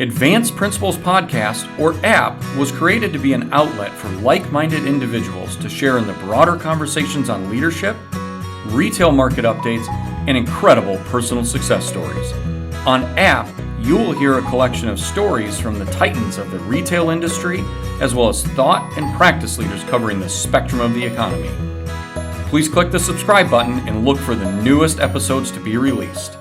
Advanced Principles Podcast, or app, was created to be an outlet for like-minded individuals to share in the broader conversations on leadership, retail market updates, and incredible personal success stories. On app, you will hear a collection of stories from the titans of the retail industry, as well as thought and practice leaders covering the spectrum of the economy. Please click the subscribe button and look for the newest episodes to be released.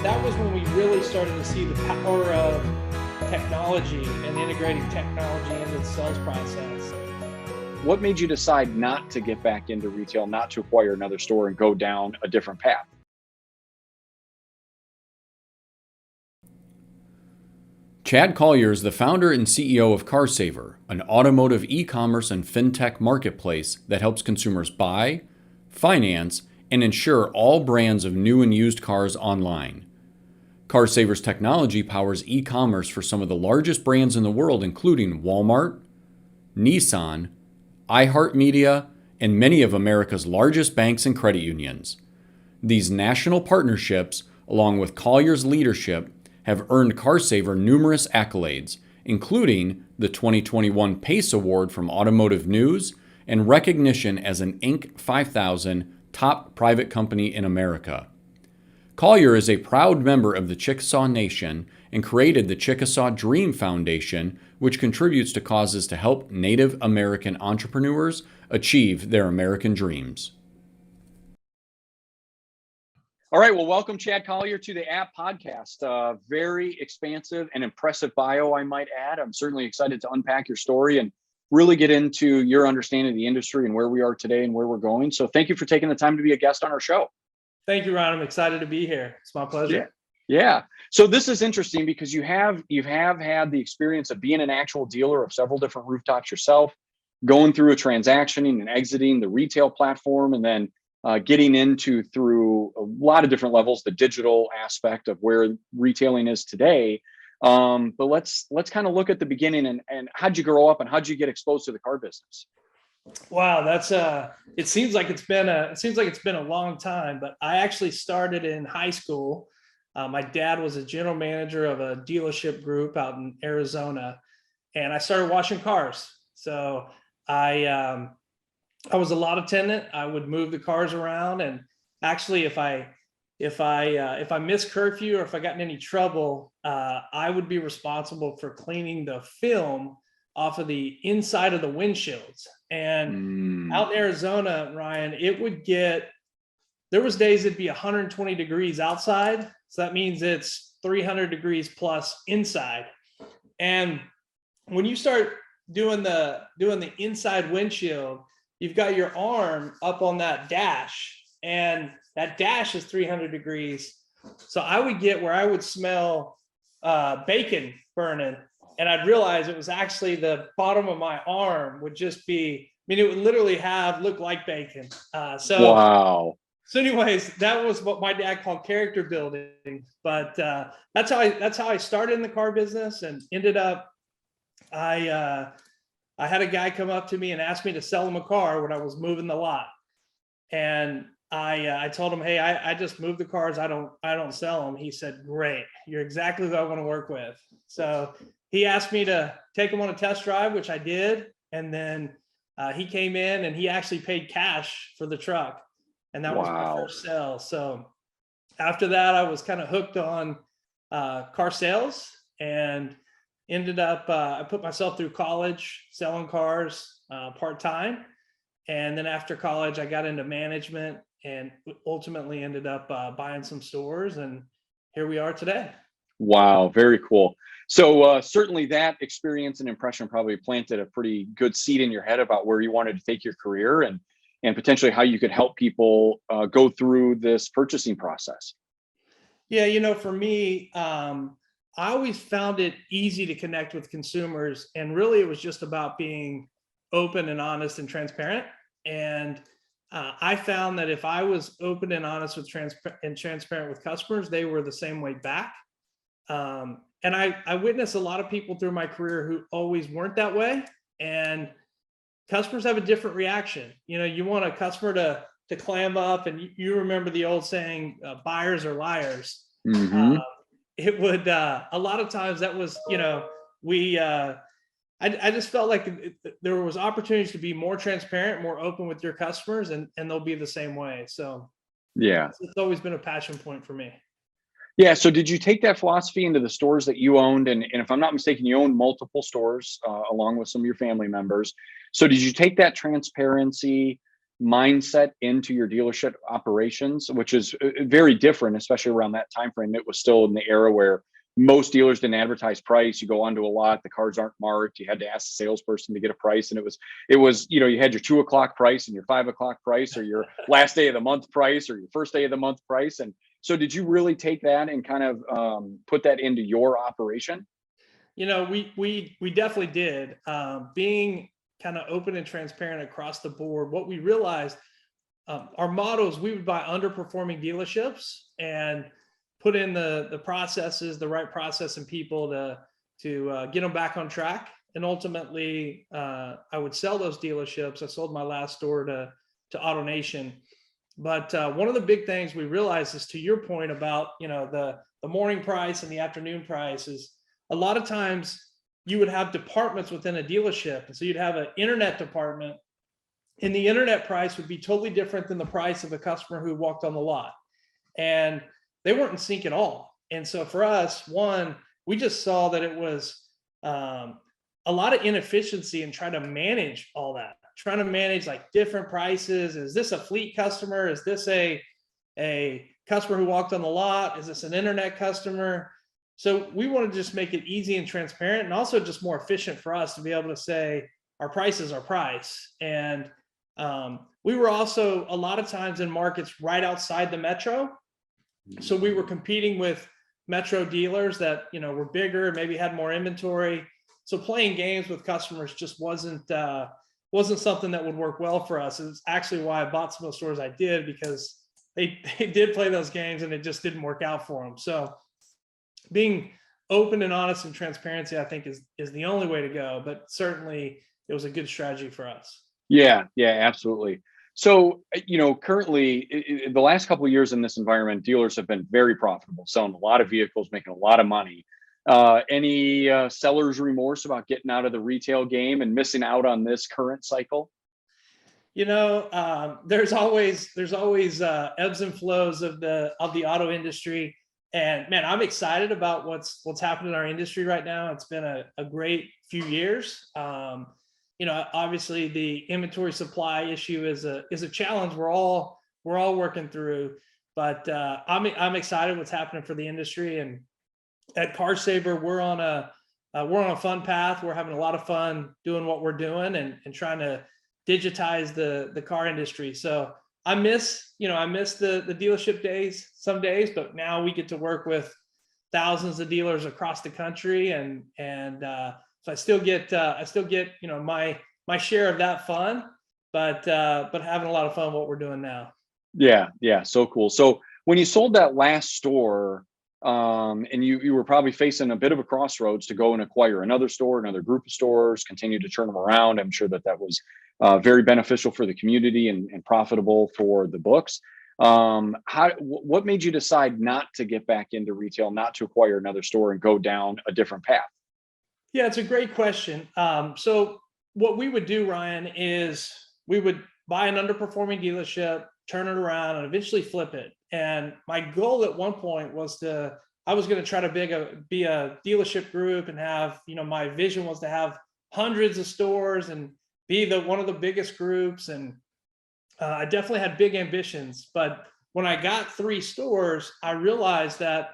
That was when we really started to see the power of technology and integrating technology into the sales process. What made you decide not to get back into retail, not to acquire another store and go down a different path? Chad Collier is the founder and CEO of CarSaver, an automotive e-commerce and fintech marketplace that helps consumers buy, finance, and insure all brands of new and used cars online. CarSaver's technology powers e-commerce for some of the largest brands in the world, including Walmart, Nissan, iHeartMedia, and many of America's largest banks and credit unions. These national partnerships, along with Collier's leadership, have earned CarSaver numerous accolades, including the 2021 PACE Award from Automotive News and recognition as an Inc. 5000 top private company in America. Collier is a proud member of the Chickasaw Nation and created the Chickasaw Dream Foundation, which contributes to causes to help Native American entrepreneurs achieve their American dreams. All right, well, welcome Chad Collier to the App Podcast. Very expansive and impressive bio, I might add. I'm certainly excited to unpack your story and really get into your understanding of the industry and where we are today and where we're going. So thank you for taking the time to be a guest on our show. Thank you, Ron. I'm excited to be here. It's my pleasure. Yeah. So this is interesting because you have had the experience of being an actual dealer of several different rooftops yourself, going through a transaction and exiting the retail platform, and then getting into through a lot of different levels, the digital aspect of where retailing is today. But let's kind of look at the beginning and how'd you grow up and how'd you get exposed to the car business? Wow, that's it seems like it's been a long time, but I actually started in high school. My dad was a general manager of a dealership group out in Arizona, and I started washing cars. So I was a lot attendant. I would move the cars around, and actually, if I missed curfew or if I got in any trouble, I would be responsible for cleaning the film off of the inside of the windshields. And out in Arizona, Ryan, there was days it'd be 120 degrees outside. So that means it's 300 degrees plus inside. And when you start doing the inside windshield, you've got your arm up on that dash, and that dash is 300 degrees. So I would get where I would smell bacon burning, and I'd realize it was actually the bottom of my arm would just be, it would literally look like bacon. Wow. So anyways, that was what my dad called character building. But that's how I started in the car business, and ended up, I had a guy come up to me and ask me to sell him a car when I was moving the lot. And I told him, hey, I just move the cars. I don't sell them. He said, great. You're exactly who I want to work with. So he asked me to take him on a test drive, which I did. And then he came in and he actually paid cash for the truck. And that was my first sale. So after that, I was kind of hooked on car sales, and ended up, I put myself through college selling cars part-time. And then after college, I got into management and ultimately ended up buying some stores. And here we are today. Wow, very cool. So certainly that experience and impression probably planted a pretty good seed in your head about where you wanted to take your career and potentially how you could help people go through this purchasing process. Yeah, for me, I always found it easy to connect with consumers, and really it was just about being open and honest and transparent. And I found that if I was open and honest with transparent with customers, they were the same way back. And I witnessed a lot of people through my career who always weren't that way, and customers have a different reaction. You want a customer to clam up, and you remember the old saying, buyers are liars. Mm-hmm. it would, a lot of times that was, we, I just felt like there was opportunities to be more transparent, more open with your customers, and they'll be the same way. So Yeah. it's always been a passion point for me. Yeah. So did you take that philosophy into the stores that you owned? And if I'm not mistaken, you owned multiple stores along with some of your family members. So did you take that transparency mindset into your dealership operations, which is very different, especially around that time frame? It was still in the era where most dealers didn't advertise price. You go onto a lot, the cars aren't marked. You had to ask the salesperson to get a price, and it was you had your 2 o'clock price and your 5 o'clock price, or your last day of the month price, or your first day of the month price. And so did you really take that and kind of put that into your operation? We definitely did. Being kind of open and transparent across the board, what we realized, our motto is we would buy underperforming dealerships and put in the processes, the right process and people to get them back on track. And ultimately, I would sell those dealerships. I sold my last store to AutoNation. But one of the big things we realized is, to your point about the morning price and the afternoon price, is a lot of times you would have departments within a dealership. And so you'd have an internet department, and the internet price would be totally different than the price of a customer who walked on the lot. And they weren't in sync at all. And so for us, one, we just saw that it was a lot of inefficiency in trying to manage all that, trying to manage like different prices. Is this a fleet customer? Is this a customer who walked on the lot? Is this an internet customer? So we want to just make it easy and transparent, and also just more efficient for us to be able to say our price is our price. And we were also a lot of times in markets right outside the metro. So we were competing with metro dealers that were bigger, maybe had more inventory. So playing games with customers just wasn't something that would work well for us. It's actually why I bought some of the stores I did, because they did play those games and it just didn't work out for them. So being open and honest and transparency, I think, is the only way to go. But certainly it was a good strategy for us. Yeah, absolutely. So, currently, the last couple of years in this environment, dealers have been very profitable, selling a lot of vehicles, making a lot of money. Any seller's remorse about getting out of the retail game and missing out on this current cycle? There's always ebbs and flows of the auto industry. And man, I'm excited about what's happening in our industry right now. It's been a great few years. Obviously the inventory supply issue is a challenge we're all working through, but I'm excited what's happening for the industry. And at CarSaver, we're on a fun path. We're having a lot of fun doing what we're doing and trying to digitize the car industry. So I miss the dealership days some days, but now we get to work with thousands of dealers across the country, and so I still get my share of that fun, but having a lot of fun what we're doing now. Yeah, so cool. So when you sold that last store, and you were probably facing a bit of a crossroads to go and acquire another store, another group of stores, continue to turn them around. I'm sure that was very beneficial for the community and profitable for the books. What made you decide not to get back into retail, not to acquire another store and go down a different path? Yeah, it's a great question. So what we would do, Ryan, is we would buy an underperforming dealership, turn it around, and eventually flip it. And my goal at one point was I was going to try to be a dealership group and have, my vision was to have hundreds of stores and be one of the biggest groups. And I definitely had big ambitions. But when I got 3 stores, I realized that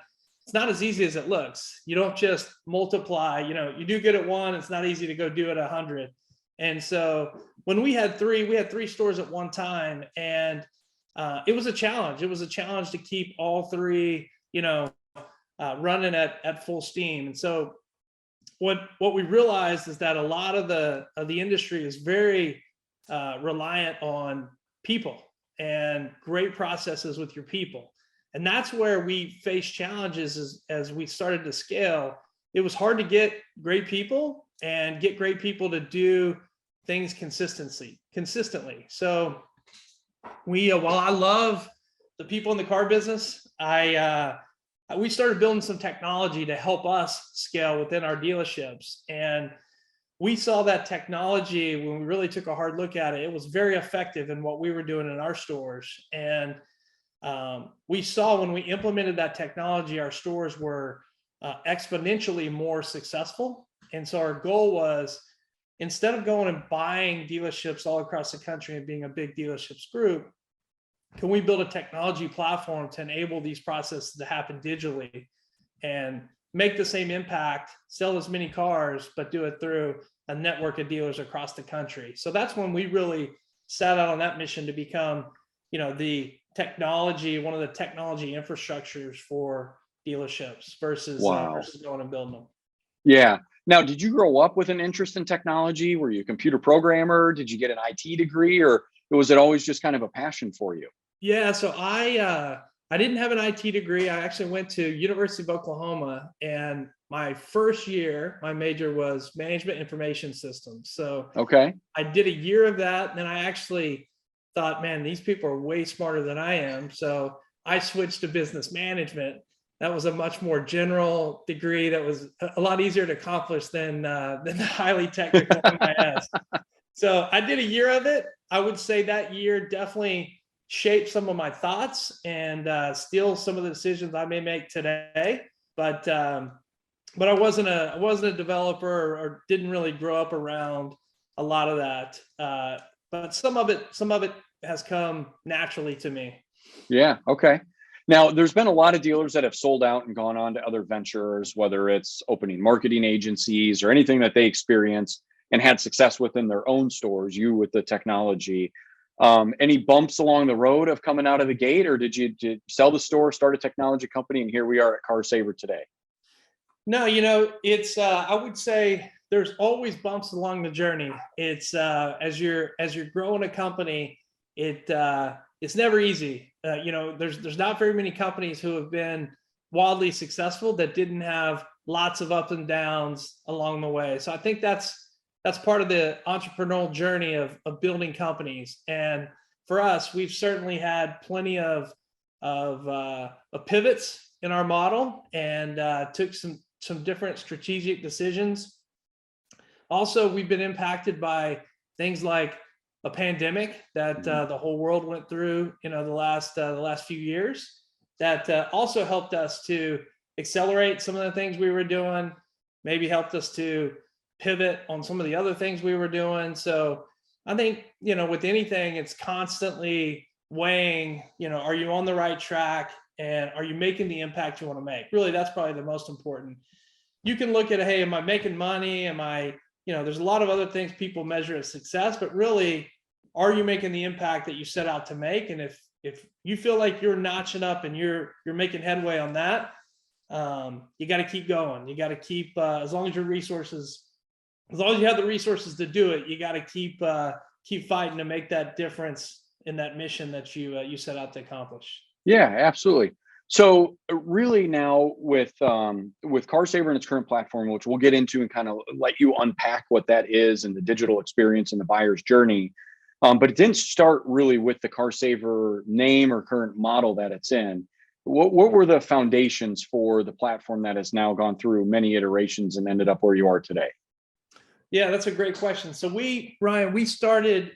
it's not as easy as it looks. You don't just multiply, you do good at 1, it's not easy to go do it 100. And so when we had 3 stores at one time, and it was a challenge. It was a challenge to keep all 3, running at full steam. And so what we realized is that a lot of the industry is very reliant on people and great processes with your people. And that's where we faced challenges as we started to scale. It was hard to get great people and get great people to do things consistently. So while I love the people in the car business, I we started building some technology to help us scale within our dealerships. And we saw that technology when we really took a hard look at it. It was very effective in what we were doing in our stores. And we saw when we implemented that technology, our stores were exponentially more successful. And so our goal was, instead of going and buying dealerships all across the country and being a big dealerships group, can we build a technology platform to enable these processes to happen digitally and make the same impact, sell as many cars, but do it through a network of dealers across the country? So that's when we really set out on that mission to become, the technology, one of the technology infrastructures for dealerships versus going and building them. Yeah. Now, did you grow up with an interest in technology? Were you a computer programmer? Did you get an IT degree, or was it always just kind of a passion for you? Yeah, so I didn't have an IT degree. I actually went to University of Oklahoma, and my first year, my major was management information systems. So okay, I did a year of that, and then I actually thought, man, these people are way smarter than I am. So I switched to business management. That was a much more general degree that was a lot easier to accomplish than the highly technical MIS. So I did a year of it. I would say that year definitely shaped some of my thoughts and still some of the decisions I may make today. But I wasn't a developer or didn't really grow up around a lot of that. But some of it has come naturally to me. Yeah. Okay. Now, there's been a lot of dealers that have sold out and gone on to other ventures, whether it's opening marketing agencies or anything that they experienced and had success within their own stores, you with the technology. Any bumps along the road of coming out of the gate, or did you sell the store, start a technology company, and here we are at CarSaver today? No, it's I would say there's always bumps along the journey. It's as you're growing a company, it's never easy. There's not very many companies who have been wildly successful that didn't have lots of ups and downs along the way. So I think that's part of the entrepreneurial journey of building companies. And for us, we've certainly had plenty of pivots in our model and took some different strategic decisions. Also, we've been impacted by things like a pandemic that the whole world went through, the last few years. That also helped us to accelerate some of the things we were doing. Maybe helped us to pivot on some of the other things we were doing. So I think, with anything, it's constantly weighing, are you on the right track and are you making the impact you want to make? Really, that's probably the most important. You can look at, hey, am I making money? Am I, there's a lot of other things people measure as success, but really, are you making the impact that you set out to make? And if you feel like you're notching up and you're making headway on that, you got to keep going. You got to keep, as long as you have the resources to do it, you got to keep fighting to make that difference in that mission that you set out to accomplish. Yeah, absolutely. So really now with CarSaver and its current platform, which we'll get into and kind of let you unpack what that is and the digital experience and the buyer's journey. But it didn't start really with the CarSaver name or current model that it's in. What were the foundations for the platform that has now gone through many iterations and ended up where you are today? Yeah, that's a great question. So Ryan, we started,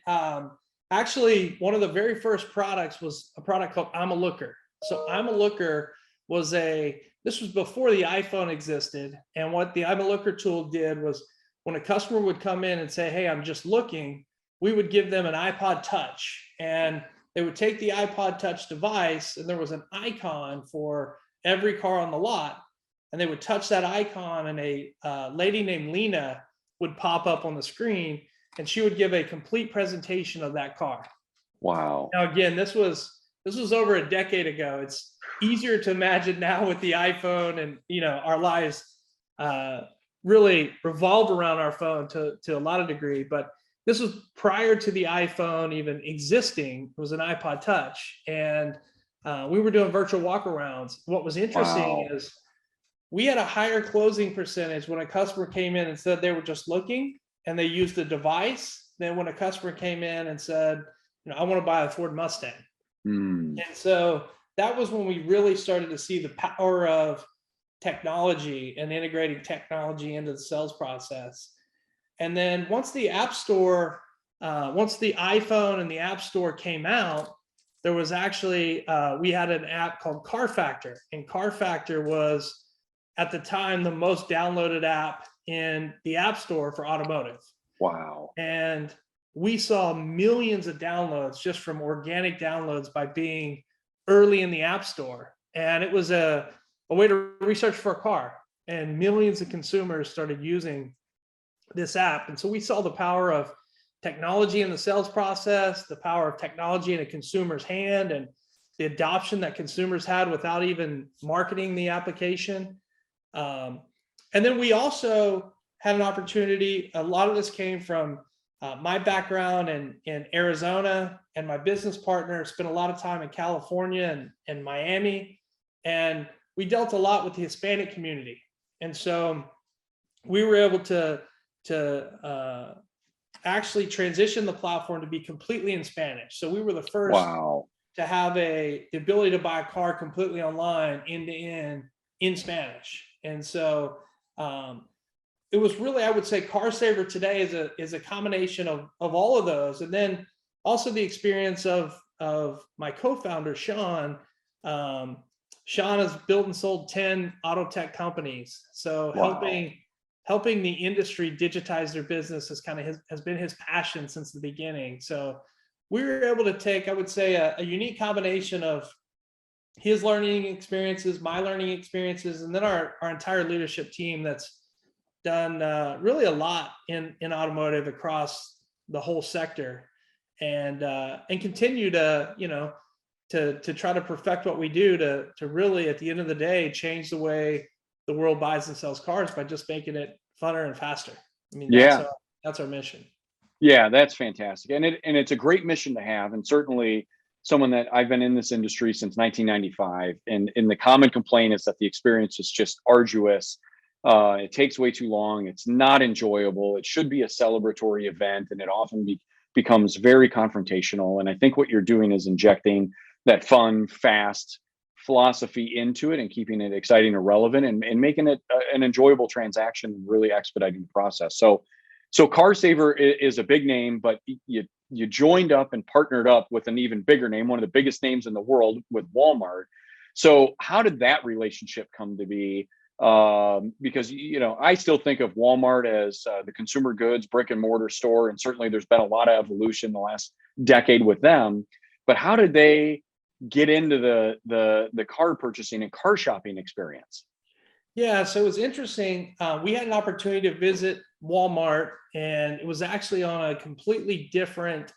actually, one of the very first products was a product called I'm a Looker. So I'm a Looker this was before the iPhone existed. And what the I'm a Looker tool did was when a customer would come in and say, hey, I'm just looking, we would give them an iPod Touch. And they would take the iPod Touch device, and there was an icon for every car on the lot. And they would touch that icon, and a lady named Lena would pop up on the screen, and she would give a complete presentation of that car. Wow. Now, again, this was over a decade ago. It's easier to imagine now with the iPhone, and our lives really revolve around our phone to a lot of degree. But this was prior to the iPhone even existing. It was an iPod Touch, and we were doing virtual walkarounds. What was interesting is we had a higher closing percentage when a customer came in and said they were just looking and they used the device than when a customer came in and said, I want to buy a Ford Mustang. And so that was when we really started to see the power of technology and integrating technology into the sales process. And then once the App Store, once the iPhone and the App Store came out, there was actually, we had an app called Car Factor, and Car Factor was at the time the most downloaded app in the App Store for automotive. Wow. And we saw millions of downloads just from organic downloads by being early in the App Store. And it was a way to research for a car. And millions of consumers started using this app. And so we saw the power of technology in the sales process, the power of technology in a consumer's hand, and the adoption that consumers had without even marketing the application. And then we also had an opportunity. A lot of this came from my background in Arizona, and my business partner spent a lot of time in California and Miami, and we dealt a lot with the Hispanic community. And so we were able to actually transition the platform to be completely in Spanish. So we were the first to have the ability to buy a car completely online, end to end, in Spanish. And so it was really, I would say, CarSaver today is a combination of all of those. And then also the experience of my co-founder, Sean. Sean has built and sold 10 auto tech companies. So helping the industry digitize their business has been his passion since the beginning. So we were able to take, I would say, a unique combination of his learning experiences, my learning experiences, and then our entire leadership team that's done really a lot in automotive across the whole sector, and continue to, to try to perfect what we do to really, at the end of the day, change the way the world buys and sells cars by just making it funner and faster. I mean, that's our mission. Yeah, that's fantastic. And it's a great mission to have. And certainly someone that I've been in this industry since 1995. And the common complaint is that the experience is just arduous. It takes way too long. It's not enjoyable. It should be a celebratory event, and it often becomes very confrontational. And I think what you're doing is injecting that fun, fast philosophy into it and keeping it exciting and relevant, and making it an enjoyable transaction, and really expediting the process. So CarSaver is a big name, but you joined up and partnered up with an even bigger name, one of the biggest names in the world, with Walmart. So how did that relationship come to be? Because I still think of Walmart as the consumer goods brick and mortar store, and certainly there's been a lot of evolution in the last decade with them. But how did they get into the car purchasing and car shopping experience? Yeah, so it was interesting. We had an opportunity to visit Walmart, and it was actually on a completely different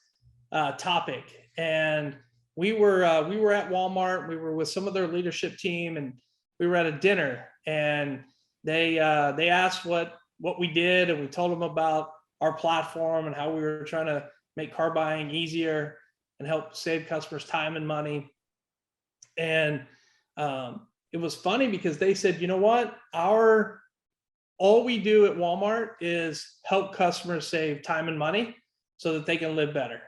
topic. And we were at Walmart. We were with some of their leadership team, and we were at a dinner. And they asked what we did, and we told them about our platform and how we were trying to make car buying easier and help save customers time and money. And it was funny because they said, you know what, all we do at Walmart is help customers save time and money so that they can live better.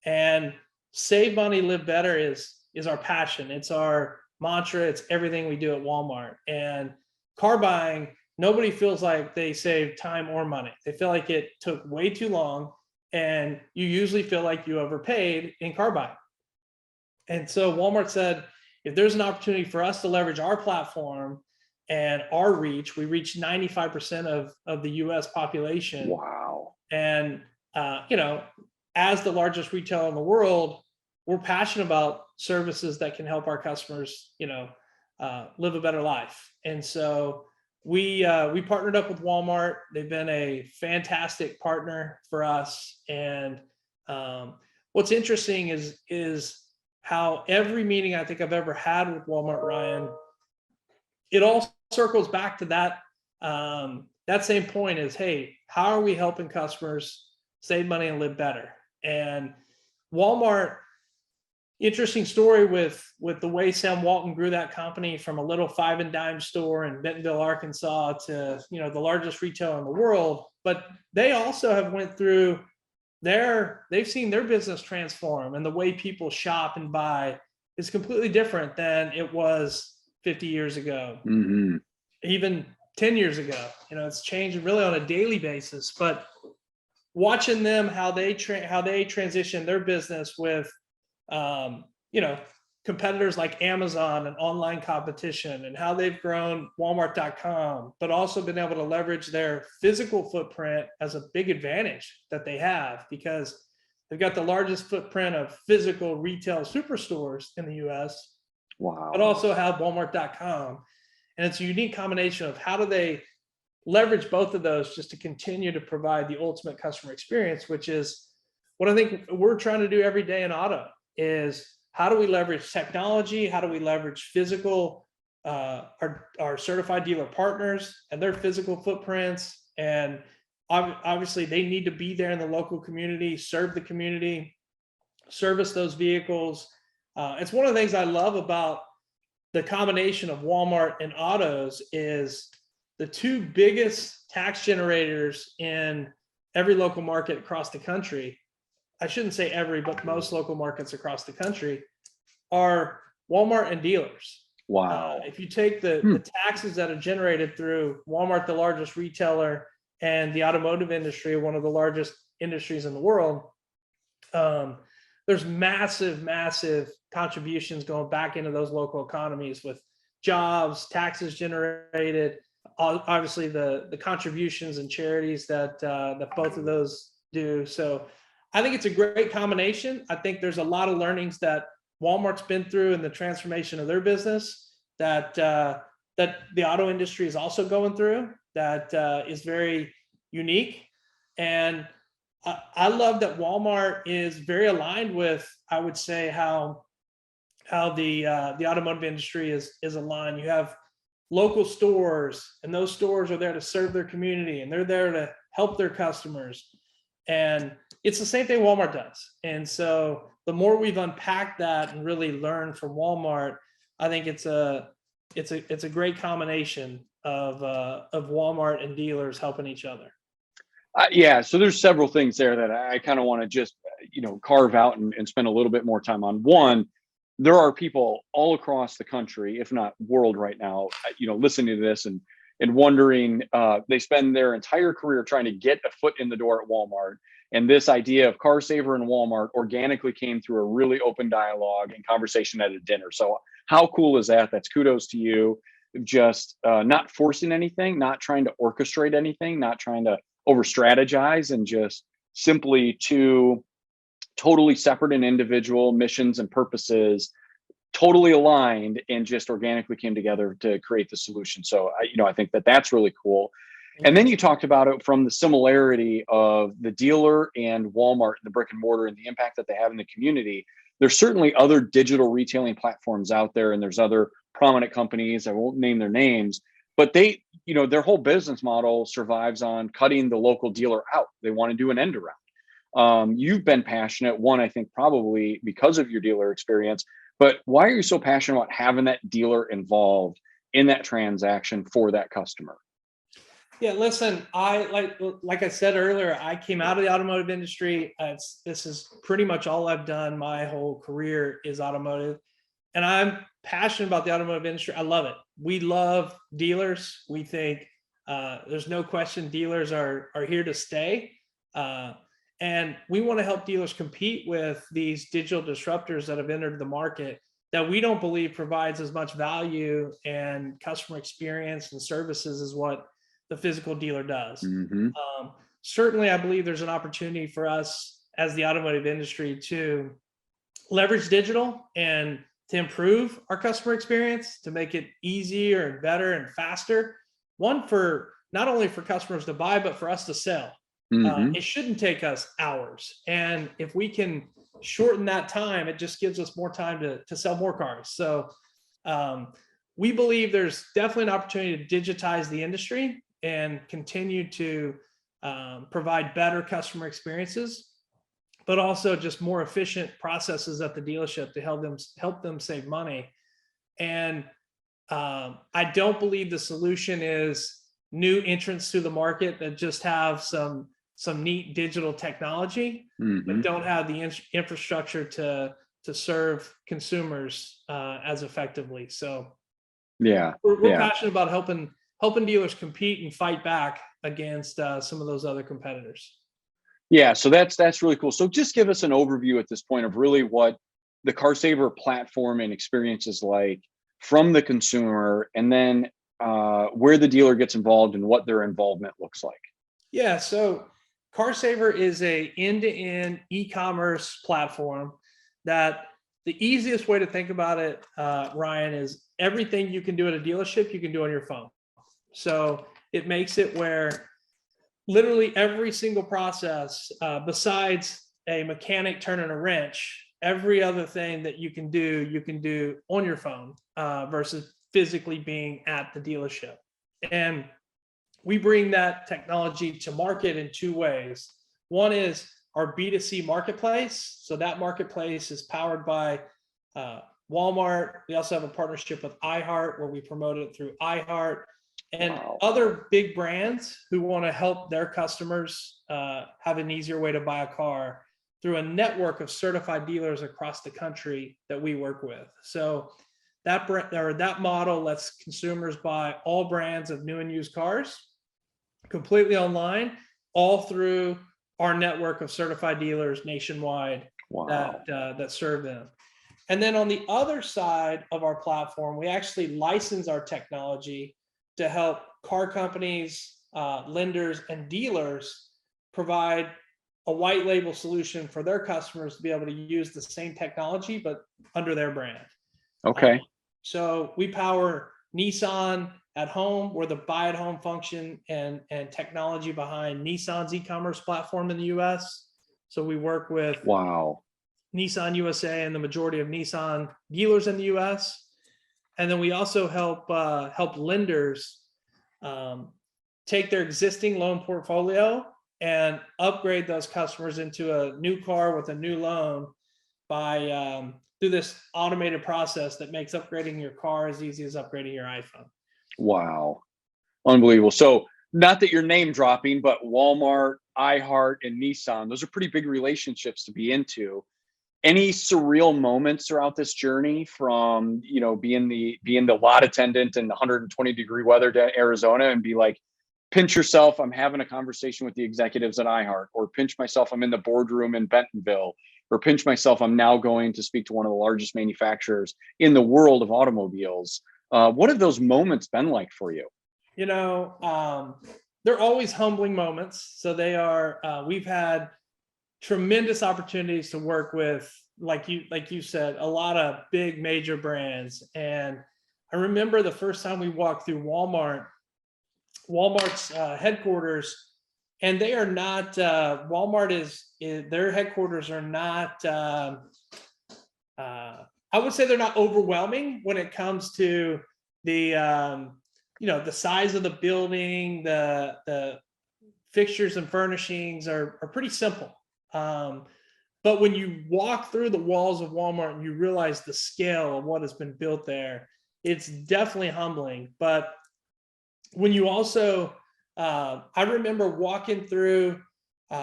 And save money, live better is our passion. It's our mantra. It's everything we do at Walmart. And car buying, nobody feels like they save time or money. They feel like it took way too long, and you usually feel like you overpaid in car buying. And so Walmart said, if there's an opportunity for us to leverage our platform and our reach, we reach 95% of the US population. Wow. And, as the largest retailer in the world, we're passionate about services that can help our customers, live a better life. And so we partnered up with Walmart. They've been a fantastic partner for us. And what's interesting is how every meeting I think I've ever had with Walmart, Ryan, it all circles back to that same point is, hey, how are we helping customers save money and live better? And Walmart, interesting story with the way Sam Walton grew that company from a little 5 and dime store in Bentonville, Arkansas to, the largest retailer in the world. But they also have went through they've seen their business transform, and the way people shop and buy is completely different than it was 50 years ago, even 10 years ago. It's changed really on a daily basis, but watching them, how they transition their business with, competitors like Amazon and online competition, and how they've grown Walmart.com, but also been able to leverage their physical footprint as a big advantage that they have, because they've got the largest footprint of physical retail superstores in the US, but also have Walmart.com. And it's a unique combination of how do they leverage both of those just to continue to provide the ultimate customer experience, which is what I think we're trying to do every day in auto, is how do we leverage technology? How do we leverage physical, our certified dealer partners and their physical footprints? And obviously they need to be there in the local community, serve the community, service those vehicles. It's one of the things I love about the combination of Walmart and autos is the two biggest tax generators in every local market across the country. I shouldn't say every, but most local markets across the country are Walmart and dealers. If you take the taxes that are generated through Walmart, the largest retailer, and the automotive industry, one of the largest industries in the world, there's massive contributions going back into those local economies with jobs, taxes generated, obviously the contributions and charities that both of those do. So I think it's a great combination. I think there's a lot of learnings that Walmart's been through in the transformation of their business that the auto industry is also going through, that is very unique. And I love that Walmart is very aligned with, I would say, how the automotive industry is aligned. You have local stores, and those stores are there to serve their community, and they're there to help their customers. And it's the same thing Walmart does. And so the more we've unpacked that and really learned from Walmart, I think it's a great combination of Walmart and dealers helping each other. So there's several things there that I kind of want to just, carve out and spend a little bit more time on. One, there are people all across the country, if not world right now, listening to this and wondering, they spend their entire career trying to get a foot in the door at Walmart. And this idea of CarSaver and Walmart organically came through a really open dialogue and conversation at a dinner. So how cool is that? That's kudos to you. Just not forcing anything, not trying to orchestrate anything, not trying to over strategize, and just simply two totally separate and individual missions and purposes, totally aligned, and just organically came together to create the solution. So I think that's really cool. And then you talked about it from the similarity of the dealer and Walmart, the brick and mortar, and the impact that they have in the community. There's certainly other digital retailing platforms out there, and there's other prominent companies, I won't name their names, but they, their whole business model survives on cutting the local dealer out. They want to do an end around. You've been passionate, one, I think probably because of your dealer experience, but why are you so passionate about having that dealer involved in that transaction for that customer? Yeah, listen, like I said earlier, I came out of the automotive industry. This is pretty much all I've done my whole career is automotive. And I'm passionate about the automotive industry. I love it. We love dealers. We think there's no question dealers are here to stay. And we want to help dealers compete with these digital disruptors that have entered the market that we don't believe provides as much value and customer experience and services as what the physical dealer does. Certainly, I believe there's an opportunity for us as the automotive industry to leverage digital and to improve our customer experience, to make it easier and better and faster. One, for not only for customers to buy, but for us to sell. It shouldn't take us hours. And if we can shorten that time, it just gives us more time to sell more cars. So we believe there's definitely an opportunity to digitize the industry and continue to provide better customer experiences, but also just more efficient processes at the dealership to help them save money. And I don't believe the solution is new entrants to the market that just have some neat digital technology, but don't have the infrastructure to to serve consumers as effectively. So Yeah. we're passionate about helping dealers compete and fight back against some of those other competitors. Yeah. So that's really cool. So just give us an overview at this point of really what the CarSaver platform and experience is like from the consumer, and then where the dealer gets involved and what their involvement looks like. Yeah, so CarSaver is a end-to-end e-commerce platform that the easiest way to think about it, Ryan, is everything you can do at a dealership, you can do on your phone. So it makes it where literally every single process, besides a mechanic turning a wrench, every other thing that you can do on your phone versus physically being at the dealership. And we bring that technology to market in two ways. One is our B2C marketplace. So that marketplace is powered by Walmart. We also have a partnership with iHeart where we promote it through iHeart and other big brands who want to help their customers have an easier way to buy a car through a network of certified dealers across the country that we work with. So that model lets consumers buy all brands of new and used cars completely online, all through our network of certified dealers nationwide that serve them. And then on the other side of our platform, we actually license our technology to help car companies, lenders, and dealers provide a white label solution for their customers to be able to use the same technology, but under their brand. Okay. So we power Nissan at home. We're the buy at home function and technology behind Nissan's e-commerce platform in the US. So we work with Nissan USA and the majority of Nissan dealers in the US. And then we also help lenders take their existing loan portfolio and upgrade those customers into a new car with a new loan by through this automated process that makes upgrading your car as easy as upgrading your iPhone. Wow. Unbelievable. So not that you're name dropping, but Walmart, iHeart, and Nissan, those are pretty big relationships to be into. Any surreal moments throughout this journey from, being the lot attendant in 120-degree weather to Arizona and be like, pinch yourself, I'm having a conversation with the executives at iHeart, or pinch myself, I'm in the boardroom in Bentonville, or pinch myself, I'm now going to speak to one of the largest manufacturers in the world of automobiles. What have those moments been like for you? They're always humbling moments. So they are, we've had tremendous opportunities to work with, like you said, a lot of big major brands. And I remember the first time we walked through Walmart's headquarters, and they are not, Walmart is their headquarters are not, I would say they're not overwhelming when it comes to the, the size of the building, the fixtures and furnishings are pretty simple. But when you walk through the walls of Walmart and you realize the scale of what has been built there, it's definitely humbling. But when you also, I remember walking through,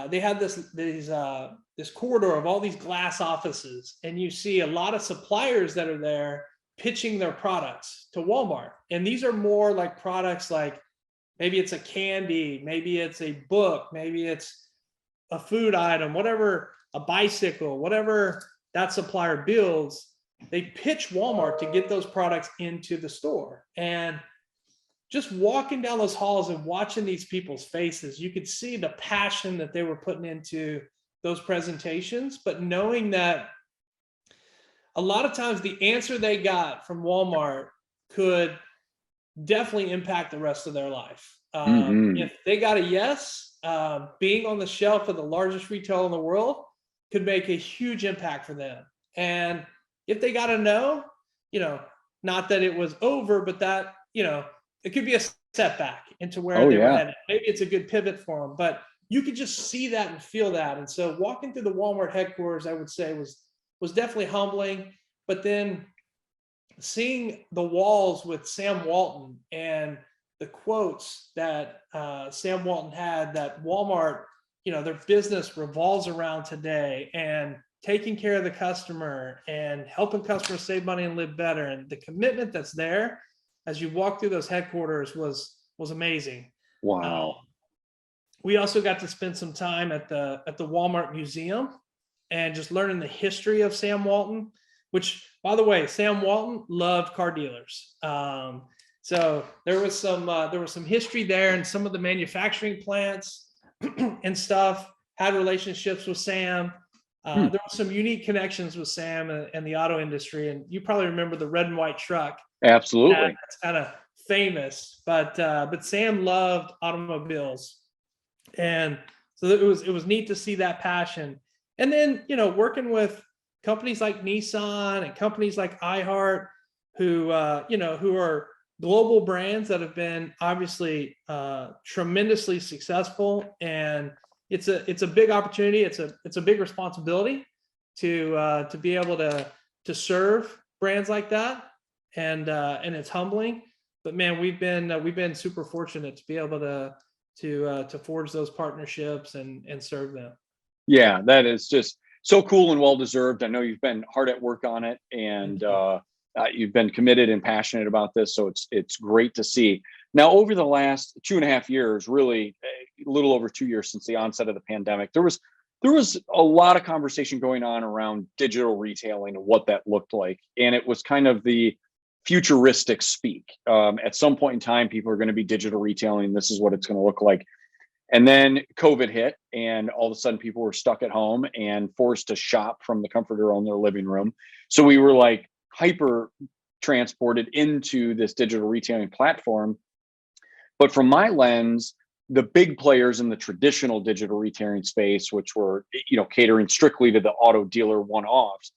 they had this corridor of all these glass offices, and you see a lot of suppliers that are there pitching their products to Walmart. And these are more like products like maybe it's a candy, maybe it's a book, maybe it's a food item, whatever, a bicycle, whatever that supplier builds, they pitch Walmart to get those products into the store. And just walking down those halls and watching these people's faces, you could see the passion that they were putting into those presentations, but knowing that a lot of times the answer they got from Walmart could definitely impact the rest of their life. If they got a yes, being on the shelf of the largest retailer in the world could make a huge impact for them. And if they got a no, not that it was over, but that, it could be a setback into where they were headed. Maybe it's a good pivot for them, but you could just see that and feel that. And so walking through the Walmart headquarters, I would say was definitely humbling. But then seeing the walls with Sam Walton and the quotes that Sam Walton had, that Walmart, their business revolves around today, and taking care of the customer and helping customers save money and live better. And the commitment that's there as you walk through those headquarters was amazing. Wow. We also got to spend some time at the Walmart Museum and just learning the history of Sam Walton, which, by the way, Sam Walton loved car dealers. So there was some history there, and some of the manufacturing plants and stuff had relationships with Sam. There were some unique connections with Sam and the auto industry, and you probably remember the red and white truck. Absolutely. That's kind of famous, but Sam loved automobiles, and so it was neat to see that passion. And then, working with companies like Nissan and companies like iHeart, who are global brands that have been obviously tremendously successful, and it's a big opportunity. It's a big responsibility to be able to serve brands like that, and it's humbling. But man, we've been super fortunate to be able to forge those partnerships and serve them. Yeah, that is just so cool and well deserved. I know you've been hard at work on it, and you've been committed and passionate about this. So it's great to see. Now, over the last 2.5 years, really a little over 2 years since the onset of the pandemic, there was a lot of conversation going on around digital retailing and what that looked like, and it was kind of the futuristic speak. At some point in time, people are going to be digital retailing. This is what it's going to look like. And then COVID hit, and all of a sudden people were stuck at home and forced to shop from the comfort of their own living room. So we were like hyper transported into this digital retailing platform. But from my lens, the big players in the traditional digital retailing space, which were, catering strictly to the auto dealer one-offs,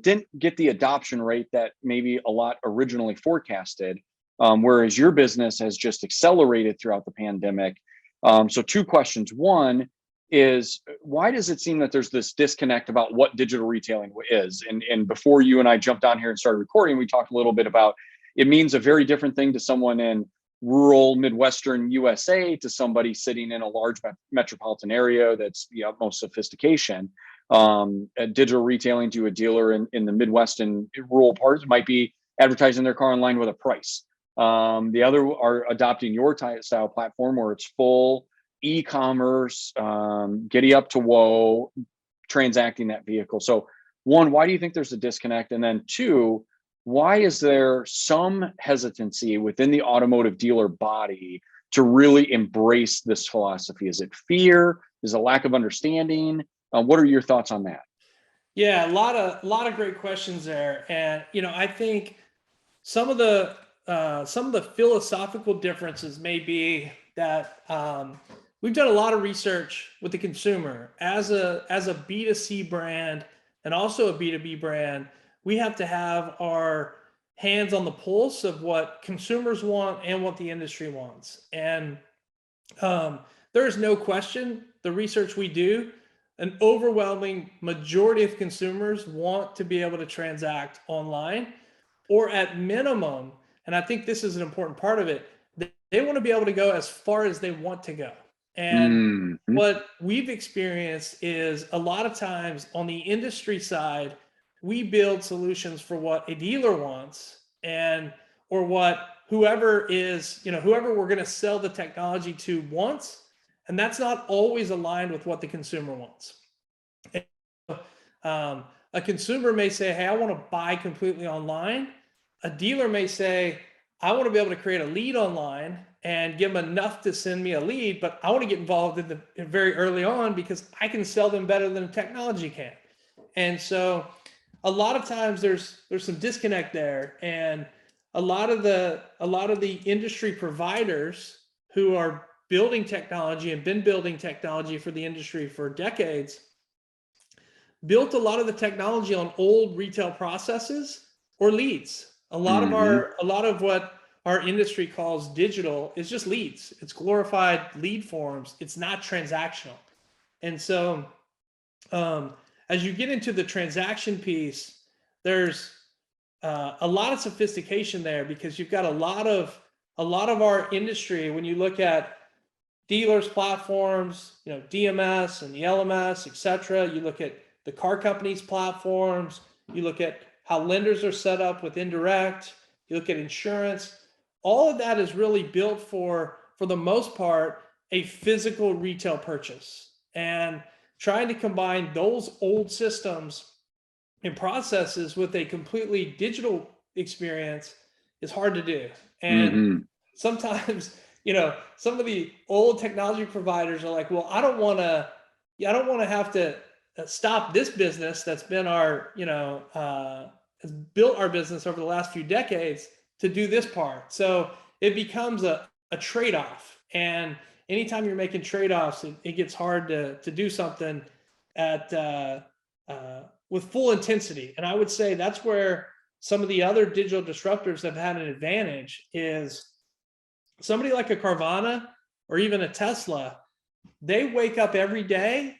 didn't get the adoption rate that maybe a lot originally forecasted, whereas your business has just accelerated throughout the pandemic. So 2 questions. One is, why does it seem that there's this disconnect about what digital retailing is? And before you and I jumped on here and started recording, we talked a little bit about it means a very different thing to someone in rural Midwestern USA to somebody sitting in a large metropolitan area that's the utmost sophistication. Digital retailing to a dealer in the Midwest and rural parts might be advertising their car online with a price. The other are adopting your style platform where it's full e-commerce, giddy up to whoa, transacting that vehicle. So 1, why do you think there's a disconnect? And then 2, why is there some hesitancy within the automotive dealer body to really embrace this philosophy? Is it fear? Is it a lack of understanding? What are your thoughts on that? Yeah, a lot of great questions there. And, I think some of the philosophical differences may be that we've done a lot of research with the consumer as a B2C brand and also a B2B brand. We have to have our hands on the pulse of what consumers want and what the industry wants. And there is no question, the research we do, an overwhelming majority of consumers want to be able to transact online, or at minimum, and I think this is an important part of it, they want to be able to go as far as they want to go. And what we've experienced is a lot of times on the industry side, we build solutions for what a dealer wants or what whoever we're going to sell the technology to wants. And that's not always aligned with what the consumer wants. A consumer may say, hey, I want to buy completely online. A dealer may say, I want to be able to create a lead online and give them enough to send me a lead, but I want to get involved in very early on because I can sell them better than technology can. And so a lot of times there's some disconnect there, and a lot of the industry providers who are building technology and been building technology for the industry for decades built a lot of the technology on old retail processes or leads. A lot of what our industry calls digital is just leads. It's glorified lead forms. It's not transactional. And so as you get into the transaction piece, there's a lot of sophistication there, because you've got a lot of our industry. When you look at dealers' platforms, DMS and the LMS, et cetera, you look at the car companies' platforms, you look at how lenders are set up with indirect, you look at insurance, all of that is really built for the most part, a physical retail purchase. And trying to combine those old systems and processes with a completely digital experience is hard to do. And Mm-hmm. sometimes, some of the old technology providers are like, well, I don't want to have to stop this business that's been has built our business over the last few decades to do this part. So it becomes a trade-off. And anytime you're making trade-offs, it gets hard to do something with full intensity. And I would say that's where some of the other digital disruptors have had an advantage. Is somebody like a Carvana or even a Tesla, they wake up every day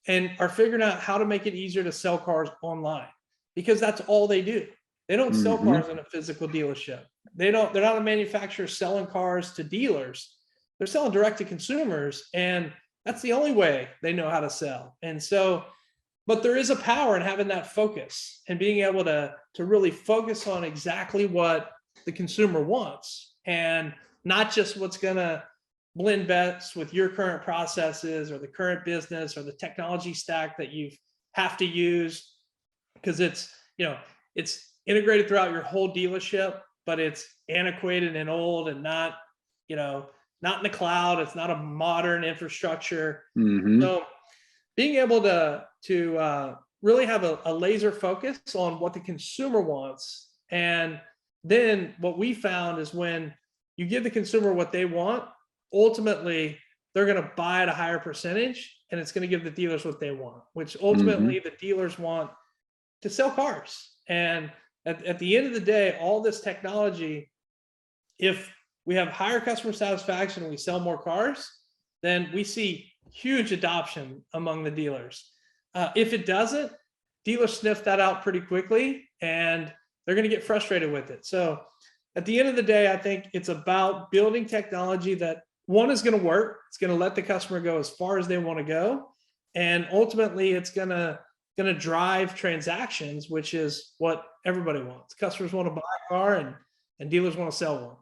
and are figuring out how to make it easier to sell cars online, because that's all they do. They don't sell cars in a physical dealership. They're not a manufacturer selling cars to dealers. They're selling direct to consumers, and that's the only way they know how to sell. And so, but there is a power in having that focus and being able to really focus on exactly what the consumer wants, and not just what's going to blend best with your current processes or the current business or the technology stack that you have to use, because it's integrated throughout your whole dealership, but it's antiquated and old and not in the cloud. It's not a modern infrastructure. So being able to really have a laser focus on what the consumer wants. And then what we found is when you give the consumer what they want, ultimately they're going to buy at a higher percentage, and it's going to give the dealers what they want, which ultimately the dealers want to sell cars. And at the end of the day, all this technology, if we have higher customer satisfaction and we sell more cars, then we see huge adoption among the dealers. If it doesn't, dealers sniff that out pretty quickly, and they're going to get frustrated with it. So at the end of the day, I think it's about building technology that, one, is going to work. It's going to let the customer go as far as they want to go. And ultimately, it's going to drive transactions, which is what everybody wants. Customers want to buy a car, and dealers want to sell one.